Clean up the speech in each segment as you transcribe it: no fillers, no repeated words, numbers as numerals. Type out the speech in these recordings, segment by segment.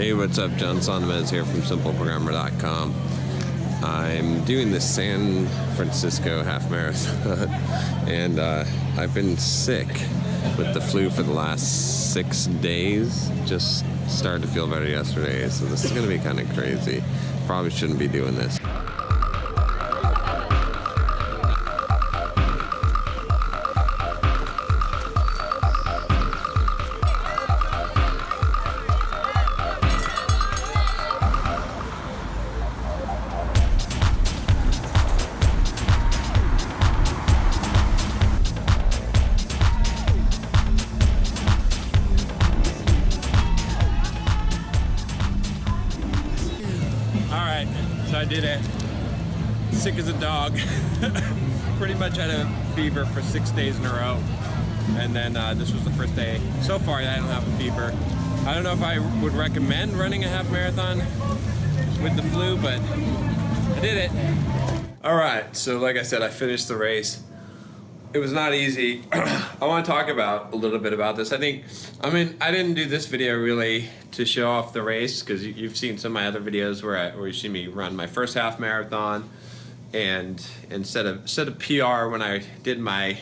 Hey, what's up? John Sonmez here from SimpleProgrammer.com. I'm doing the San Francisco half marathon, and I've been sick with the flu for the last 6 days. Just started to feel better yesterday, so this is going to be kind of crazy. Probably shouldn't be doing this. Alright, so I did it. Sick as a dog. Pretty much had a fever for 6 days in a row. And then this was the first day. So far, I don't have a fever. I don't know if I would recommend running a half marathon with the flu, but I did it. Alright, so like I said, I finished the race. It was not easy. I want to talk about a little bit about this. I didn't do this video really to show off the race, because you've seen some of my other videos where you see me run my first half marathon, and set a PR when I did my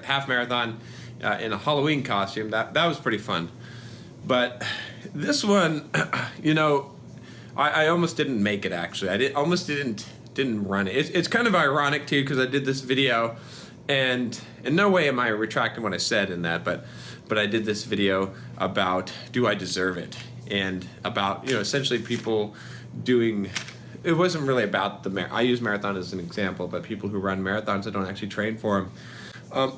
half marathon in a Halloween costume. That was pretty fun. But this one, I almost didn't make it. Actually, I almost didn't run it. It's kind of ironic too, because I did this video. And in no way am I retracting what I said in that, but I did this video about, do I deserve it? And about, essentially people doing, it wasn't really about I use marathon as an example, but people who run marathons that don't actually train for them.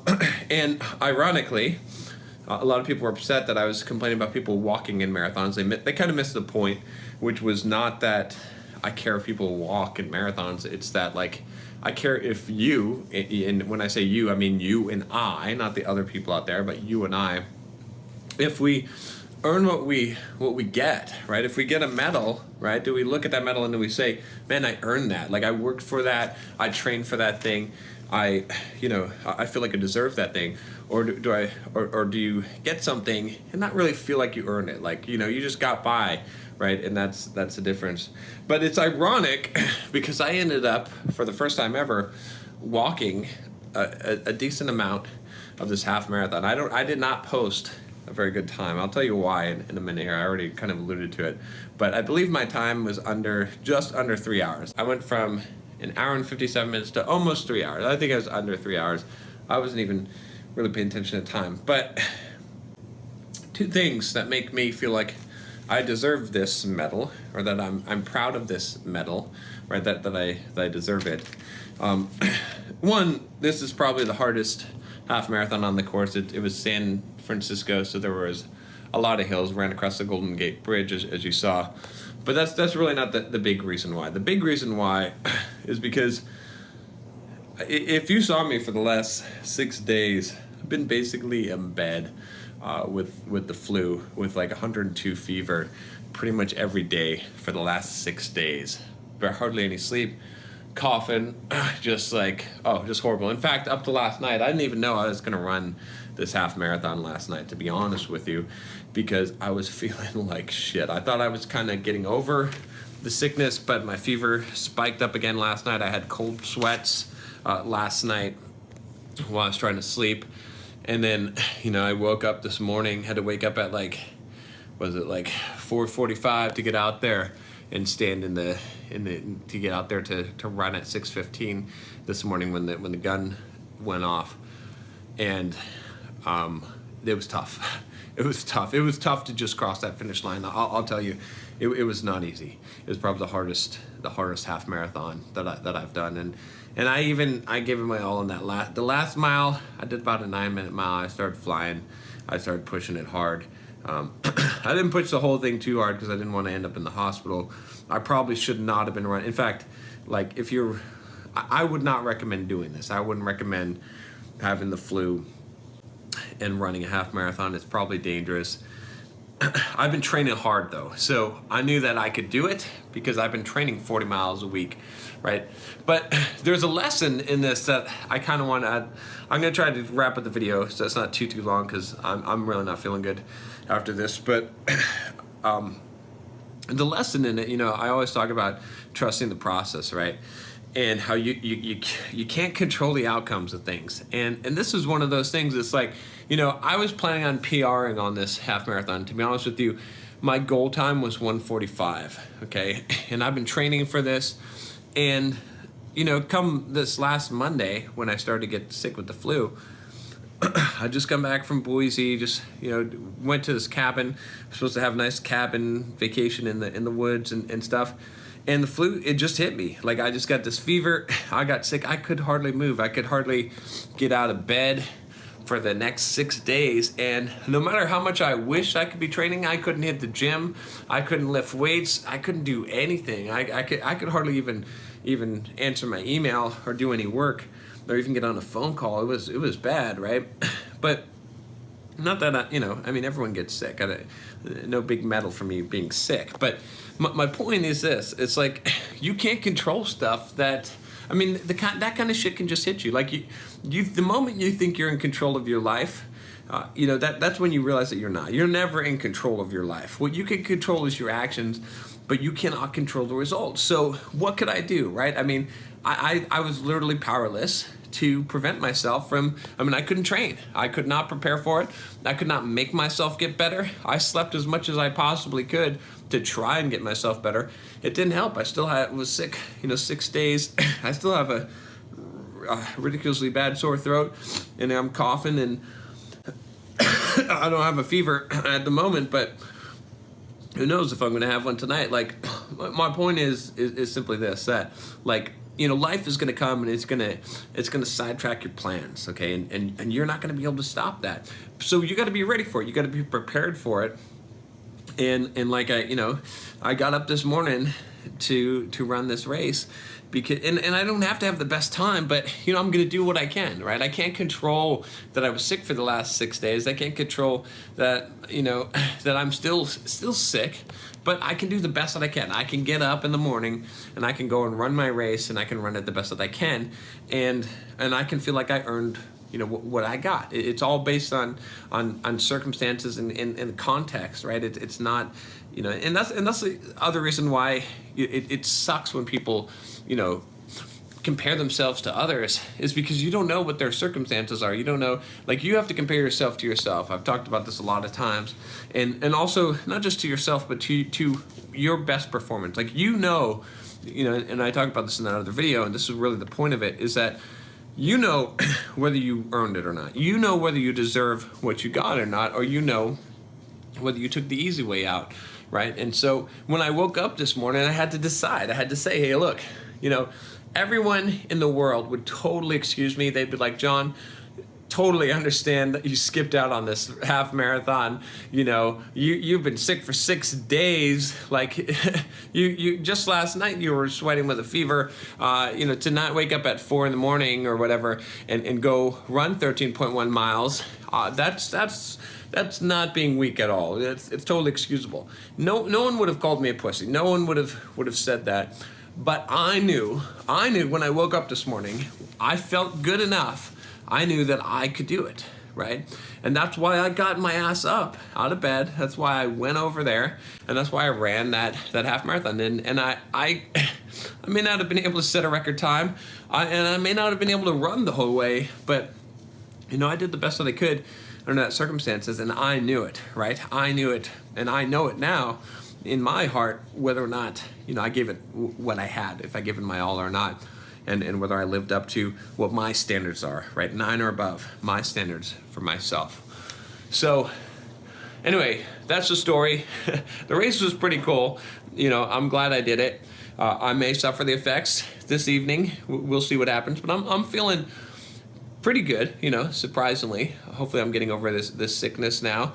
And ironically, a lot of people were upset that I was complaining about people walking in marathons. They kind of missed the point, which was not that I care if people walk in marathons. It's that, like, I care if you, and when I say you, I mean you and I, not the other people out there, but you and I, if we earn what we get, right? If we get a medal, right? Do we look at that medal and do we say, man, I earned that. Like, I worked for that. I trained for that thing. I feel like I deserve that thing. Or do you get something and not really feel like you earned it? Like, you just got by, right? And that's the difference. But it's ironic because I ended up, for the first time ever, walking a decent amount of this half marathon. I did not post a very good time. I'll tell you why in a minute here. I already kind of alluded to it. But I believe my time was just under 3 hours. I went from an hour and 57 minutes to almost 3 hours. I think I was under 3 hours. I wasn't even really paying attention to time. But two things that make me feel like I deserve this medal, or that I'm proud of this medal, right? That I deserve it. One, this is probably the hardest half marathon on the course. It was San Francisco, so there was a lot of hills. Ran across the Golden Gate Bridge, as you saw. But that's really not the big reason why. The big reason why is because if you saw me for the last 6 days, I've been basically in bed with the flu, with like 102 fever, pretty much every day for the last 6 days. But hardly any sleep, coughing, just horrible. In fact, up to last night, I didn't even know I was going to run this half marathon last night, to be honest with you, because I was feeling like shit. I thought I was kind of getting over the sickness, but my fever spiked up again last night. I had cold sweats last night while I was trying to sleep. And then, I woke up this morning, had to wake up at 4:45 to get out there and stand to get out there to run at 6:15 this morning when the gun went off. And it was tough. It was tough. It was tough to just cross that finish line. I'll tell you, it was not easy. It was probably the hardest half marathon that I've done. And I gave it my all in that the last mile. I did about a 9-minute mile. I started flying. I started pushing it hard. I didn't push the whole thing too hard because I didn't want to end up in the hospital. I probably should not have been running. In fact, like, I would not recommend doing this. I wouldn't recommend having the flu and running a half marathon. It's probably dangerous. I've been training hard though, so I knew that I could do it because I've been training 40 miles a week, right? But there's a lesson in this that I kind of want to add. I'm going to try to wrap up the video so it's not too long because I'm really not feeling good after this. But the lesson in it, I always talk about trusting the process, right? And how you can't control the outcomes of things. And this is one of those things. It's like, I was planning on PRing on this half marathon. To be honest with you, my goal time was 1:45. Okay, and I've been training for this, and come this last Monday when I started to get sick with the flu. I just come back from Boise, just went to this cabin. I'm supposed to have a nice cabin vacation in the woods and stuff. And the flu, it just hit me. Like, I just got this fever. I got sick. I could hardly move. I could hardly get out of bed for the next 6 days. And no matter how much I wished I could be training, I couldn't hit the gym. I couldn't lift weights. I couldn't do anything. I could hardly even answer my email or do any work or even get on a phone call. It was bad, right? But not that everyone gets sick. No big medal for me being sick. But my point is this: it's like you can't control stuff that. That kind of shit can just hit you. Like the moment you think you're in control of your life, that's when you realize that you're not. You're never in control of your life. What you can control is your actions, but you cannot control the results. So what could I do, right? I was literally powerless to prevent myself from, I couldn't train. I could not prepare for it. I could not make myself get better. I slept as much as I possibly could to try and get myself better. It didn't help. I still was sick, 6 days. I still have a ridiculously bad sore throat, and I'm coughing, and I don't have a fever at the moment, but who knows if I'm going to have one tonight. Like, my point is simply this, that, like, life is going to come and it's going to sidetrack your plans, okay? And you're not going to be able to stop that. So you got to be ready for it. You got to be prepared for it. And like I got up this morning to run this race because and I don't have to have the best time, but I'm going to do what I can, right? I can't control that I was sick for the last 6 days. I can't control that that I'm still sick. But I can do the best that I can. I can get up in the morning and I can go and run my race, and I can run it the best that I can, and I can feel like I earned what I got. It's all based on circumstances and context, right? It's not and that's the other reason why it sucks when people compare themselves to others, is because you don't know what their circumstances are. You don't know, like, you have to compare yourself to yourself. I've talked about this a lot of times, and also not just to yourself, but to your best performance. Like, and I talked about this in that other video, and this is really the point of it, is that whether you earned it or not. Whether you deserve what you got or not, or whether you took the easy way out, right? And so when I woke up this morning, I had to decide. I had to say, hey, look, everyone in the world would totally excuse me. They'd be like, John, totally understand that you skipped out on this half marathon. You've been sick for 6 days. Like, you just last night you were sweating with a fever. To not wake up at 4 a.m. or whatever and go run 13.1 miles. That's not being weak at all. It's totally excusable. No one would have called me a pussy. No one would have said that. But I knew when I woke up this morning, I felt good enough. I knew that I could do it, right? And that's why I got my ass up out of bed. That's why I went over there, and that's why I ran that half marathon. And I may not have been able to set a record time, and I may not have been able to run the whole way, but I did the best that I could under that circumstances, and I knew it, right? I knew it, and I know it now in my heart, whether or not I gave it what I had, if I gave it my all or not, and whether I lived up to what my standards are, right? 9 or above, my standards for myself. So anyway, that's the story. The race was pretty cool. I'm glad I did it. I may suffer the effects this evening. We'll see what happens, but I'm feeling pretty good, surprisingly. Hopefully I'm getting over this sickness now.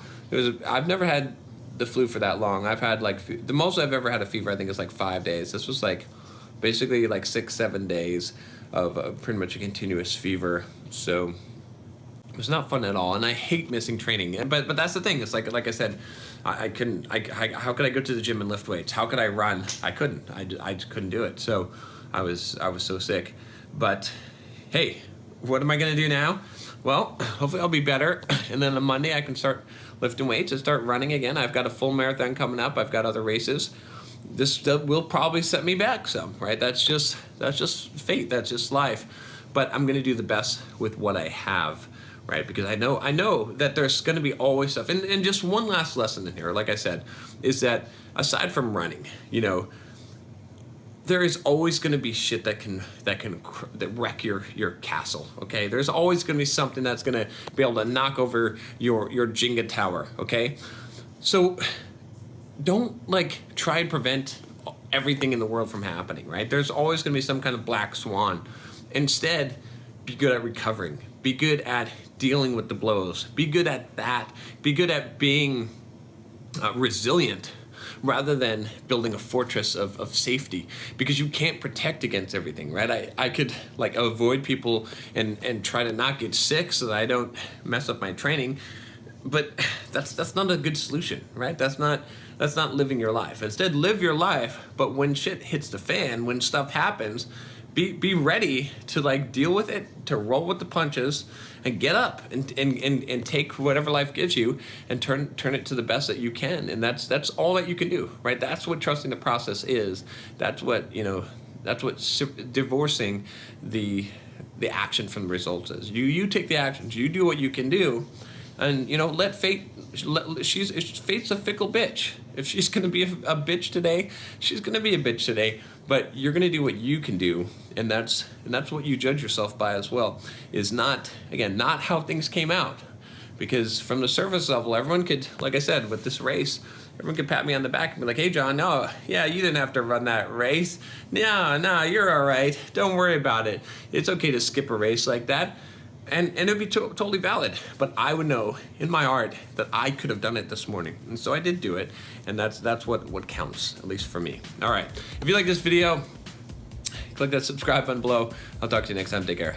I've never had the flu for that long. I've had the most I've ever had a fever, I think, is 5 days. This was basically 6-7 days of pretty much a continuous fever. So it was not fun at all, and I hate missing training. But that's the thing. It's like I said, I couldn't. How could I go to the gym and lift weights? How could I run? I couldn't. I just couldn't do it. So I was so sick. But hey, what am I gonna do now? Well, hopefully I'll be better, and then on Monday I can start lifting weights and start running again. I've got a full marathon coming up. I've got other races. that will probably set me back some, right? That's just fate. That's just life. But I'm gonna do the best with what I have, right? Because I know that there's gonna be always stuff. And just one last lesson in here, like I said, is that aside from running, you know, there is always going to be shit that wreck your castle. Okay, there's always going to be something that's going to be able to knock over your Jenga tower. Okay, so don't like try and prevent everything in the world from happening. Right? There's always going to be some kind of black swan. Instead, be good at recovering. Be good at dealing with the blows. Be good at that. Be good at being resilient, rather than building a fortress of safety, because you can't protect against everything, right? I could like avoid people and try to not get sick so that I don't mess up my training, but that's not a good solution, right? That's not living your life. Instead, live your life, but when shit hits the fan, when stuff happens, be ready to like deal with it, to roll with the punches, and get up and take whatever life gives you and turn it to the best that you can. And that's all that you can do, right? That's what trusting the process is. That's what divorcing the action from the results is. You take the actions. You do what you can do, and let fate. Fate's a fickle bitch. If she's gonna be a bitch today, she's gonna be a bitch today. But you're gonna do what you can do, and that's what you judge yourself by as well. Is not how things came out, because from the surface level, everyone could, like I said, with this race, everyone could pat me on the back and be like, "Hey, John, no, yeah, you didn't have to run that race. No, you're all right. Don't worry about it. It's okay to skip a race like that." And it would be totally valid, but I would know in my heart that I could have done it this morning, and so I did do it, and that's what counts, at least for me. All right, if you like this video, click that subscribe button below. I'll talk to you next time. Take care.